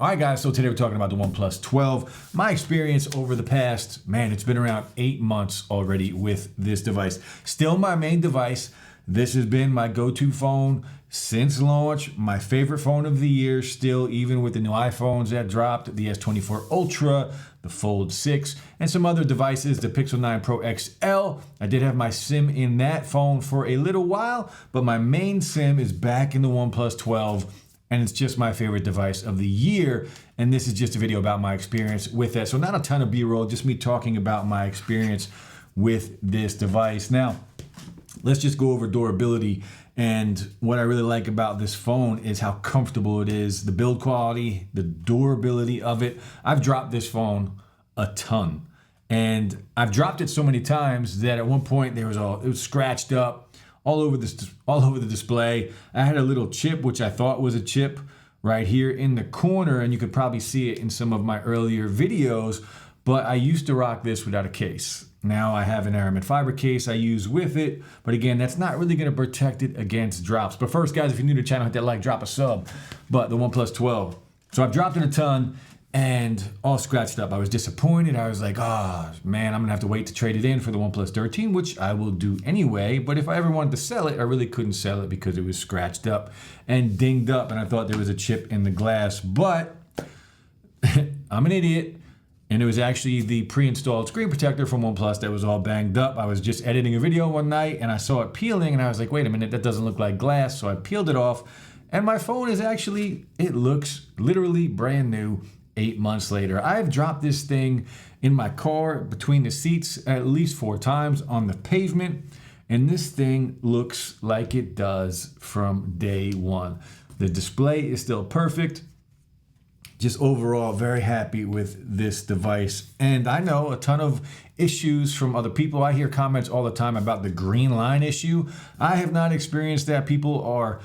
All right, guys, so today we're talking about the OnePlus 12. My experience over the past, man, it's been around 8 months already with this device. Still my main device. This has been my go-to phone since launch. My favorite phone of the year still, even with the new iPhones that dropped, the S24 Ultra, the Fold 6, and some other devices, the Pixel 9 Pro XL. I did have my SIM in that phone for a little while, but my main SIM is back in the OnePlus 12. And it's just my favorite device of the year. And this is just a video about my experience with it. So not a ton of B-roll, just me talking about my experience with this device. Now, let's just go over durability. And what I really like about this phone is how comfortable it is, the build quality, the durability of it. I've dropped this phone a ton. And I've dropped it so many times that at one point it was scratched up all over the display. I had a little chip, which I thought was a chip, right here in the corner, and you could probably see it in some of my earlier videos, but I used to rock this without a case. Now I have an Aramid fiber case I use with it, but again, that's not really gonna protect it against drops. But first, guys, if you're new to the channel, hit that like, drop a sub. But the OnePlus 12. So I've dropped it a ton, and all scratched up. I was disappointed. I was like, oh man, I'm gonna have to wait to trade it in for the OnePlus 13, which I will do anyway. But if I ever wanted to sell it, I really couldn't sell it because it was scratched up and dinged up, and I thought there was a chip in the glass. But I'm an idiot, and it was actually the pre-installed screen protector from OnePlus that was all banged up. I was just editing a video one night, and I saw it peeling, and I was like, wait a minute, that doesn't look like glass. So I peeled it off, and my phone is actually, it looks literally brand new. 8 months later. I've dropped this thing in my car between the seats at least 4 times on the pavement, and this thing looks like it does from day one. The display is still perfect. Just overall very happy with this device. And I know a ton of issues from other people. I hear comments all the time about the green line issue. I have not experienced that. People are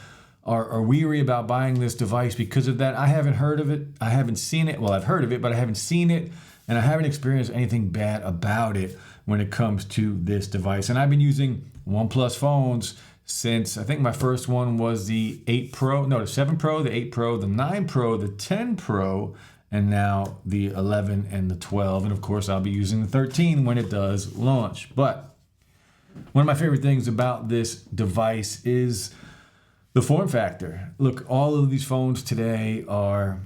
weary about buying this device because of that. I haven't heard of it. I haven't seen it. Well, I've heard of it, but I haven't seen it, and I haven't experienced anything bad about it when it comes to this device. And I've been using OnePlus phones since, I think my first one was the 8 Pro, no, the 7 Pro, the 8 Pro, the 9 Pro, the 10 Pro, and now the 11 and the 12. And of course, I'll be using the 13 when it does launch. But one of my favorite things about this device is the form factor. Look, all of these phones today are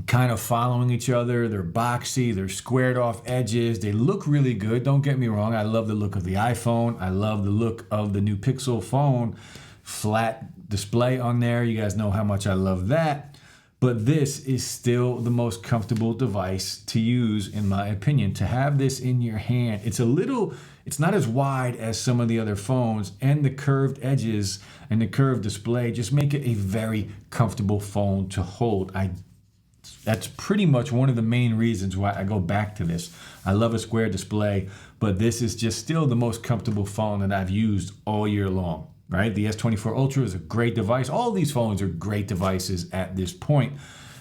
kind of following each other. They're boxy, they're squared off edges. They look really good, don't get me wrong. I love the look of the iPhone. I love the look of the new Pixel phone. Flat display on there. You guys know how much I love that. But this is still the most comfortable device to use, in my opinion. To have this in your hand, it's not as wide as some of the other phones, and the curved edges and the curved display just make it a very comfortable phone to hold. That's pretty much one of the main reasons why I go back to this. I love a square display, but this is just still the most comfortable phone that I've used all year long. Right? The S24 Ultra is a great device. All these phones are great devices at this point,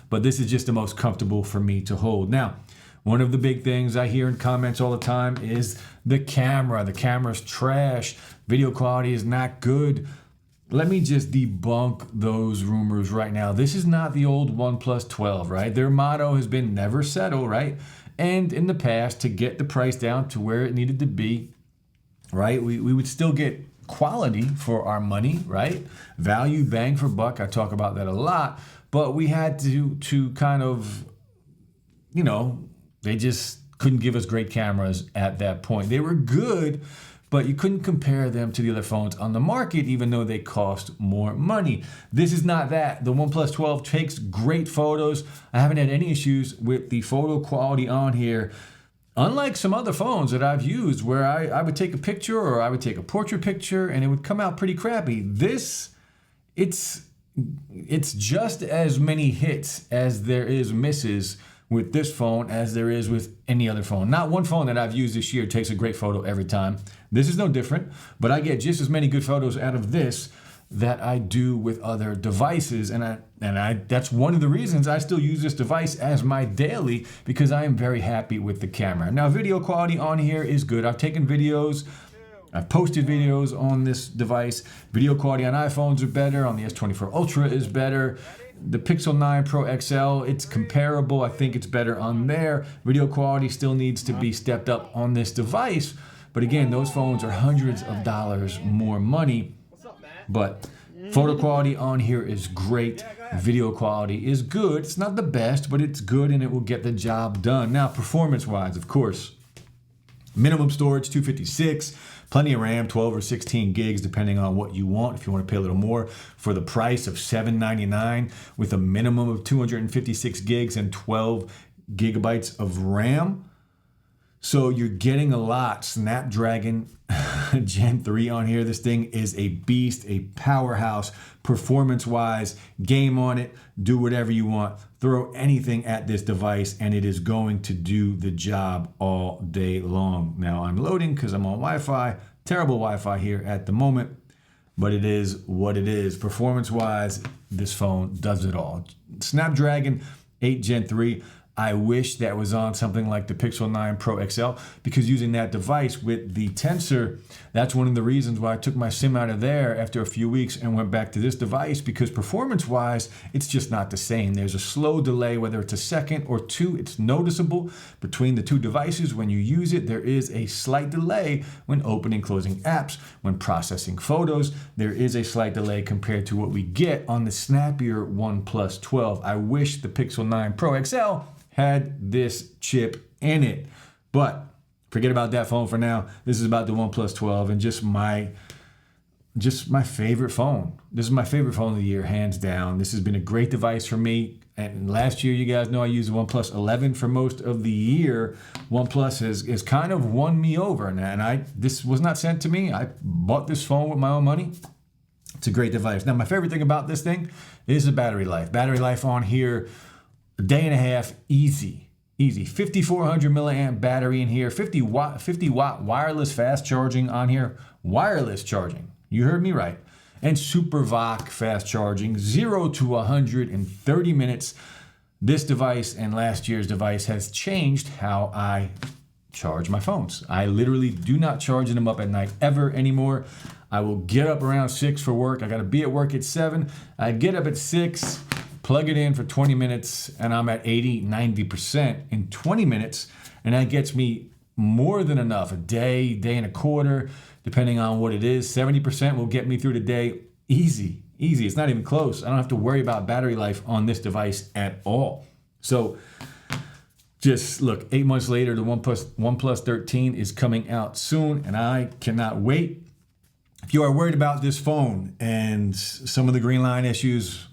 but this is just the most comfortable for me to hold. Now, one of the big things I hear in comments all the time is the camera. The camera's trash. Video quality is not good. Let me just debunk those rumors right now. This is not the old OnePlus 12, right? Their motto has been never settle, right? And in the past, to get the price down to where it needed to be, right, we would still get quality for our money, right? Value, bang for buck. I talk about that a lot, but we had to kind of, you know, they just couldn't give us great cameras at that point. They were good, but you couldn't compare them to the other phones on the market, even though they cost more money. This is not that. The OnePlus 12 takes great photos. I haven't had any issues with the photo quality on here. Unlike some other phones that I've used where I would take a picture or I would take a portrait picture and it would come out pretty crappy. This, it's just as many hits as there is misses with this phone as there is with any other phone. Not one phone that I've used this year takes a great photo every time. This is no different, but I get just as many good photos out of this that I do with other devices, and that's one of the reasons I still use this device as my daily, because I am very happy with the camera. Now, video quality on here is good. I've taken videos, I've posted videos on this device. Video quality on iPhones are better, on the S24 Ultra is better. The Pixel 9 Pro XL, it's comparable. I think it's better on there. Video quality still needs to be stepped up on this device. But again, those phones are hundreds of dollars more money. But photo quality on here is great. Video quality is good. It's not the best, but it's good and it will get the job done. Now, performance-wise, of course, minimum storage, 256. Plenty of RAM, 12 or 16 gigs, depending on what you want. If you want to pay a little more, for the price of $799 with a minimum of 256 gigs and 12 gigabytes of RAM. So you're getting a lot. Snapdragon Gen 3 on here. This thing is a beast, a powerhouse, performance-wise. Game on it, do whatever you want. Throw anything at this device and it is going to do the job all day long. Now I'm loading because I'm on Wi-Fi. Terrible Wi-Fi here at the moment, but it is what it is. Performance-wise, this phone does it all. Snapdragon 8 Gen 3. I wish that was on something like the Pixel 9 Pro XL, because using that device with the Tensor, that's one of the reasons why I took my SIM out of there after a few weeks and went back to this device, because performance-wise, it's just not the same. There's a slow delay, whether it's a second or two, it's noticeable between the two devices. When you use it, there is a slight delay when opening, closing apps, when processing photos. There is a slight delay compared to what we get on the snappier OnePlus 12. I wish the Pixel 9 Pro XL had this chip in it. But forget about that phone for now. This is about the OnePlus 12 and just my favorite phone. This is my favorite phone of the year, hands down. This has been a great device for me. And last year, you guys know I used the OnePlus 11 for most of the year. OnePlus has kind of won me over. And this was not sent to me. I bought this phone with my own money. It's a great device. Now, my favorite thing about this thing is the battery life. Battery life on here, a day and a half, easy. 5,400 milliamp battery in here, 50 watt wireless fast charging on here, wireless charging. You heard me right. And SuperVOC fast charging, 0 to 100 in 30 minutes. This device and last year's device has changed how I charge my phones. I literally do not charge them up at night ever anymore. I will get up around 6 for work. I got to be at work at 7. I get up at 6. Plug it in for 20 minutes and I'm at 80, 90% in 20 minutes. And that gets me more than enough, a day, day and a quarter, depending on what it is. 70% will get me through the day easy. It's not even close. I don't have to worry about battery life on this device at all. So just look, 8 months later, the OnePlus 13 is coming out soon and I cannot wait. If you are worried about this phone and some of the green line issues,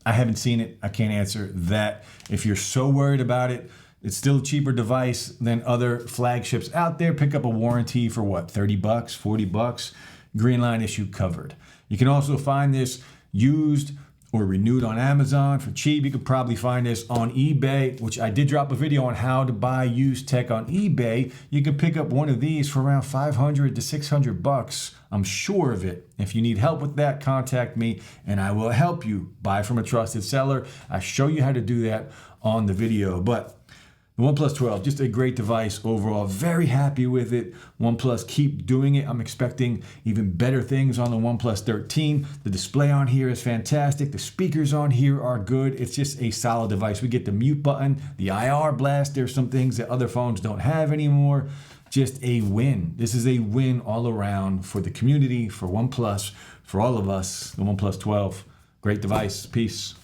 I haven't seen it. I can't answer that. If you're so worried about it, it's still a cheaper device than other flagships out there. Pick up a warranty for what, 30 bucks, 40 bucks. Green line issue covered. You can also find this used or renewed on Amazon for cheap. You could probably find this on eBay, which I did drop a video on how to buy used tech on eBay. You can pick up one of these for around 500 to 600 bucks. I'm sure of it. If you need help with that, contact me and I will help you buy from a trusted seller. I show you how to do that on the video. But the OnePlus 12, just a great device overall. Very happy with it. OnePlus, keep doing it. I'm expecting even better things on the OnePlus 13. The display on here is fantastic. The speakers on here are good. It's just a solid device. We get the mute button, the IR blast. There's some things that other phones don't have anymore. Just a win. This is a win all around for the community, for OnePlus, for all of us. The OnePlus 12, great device. Peace.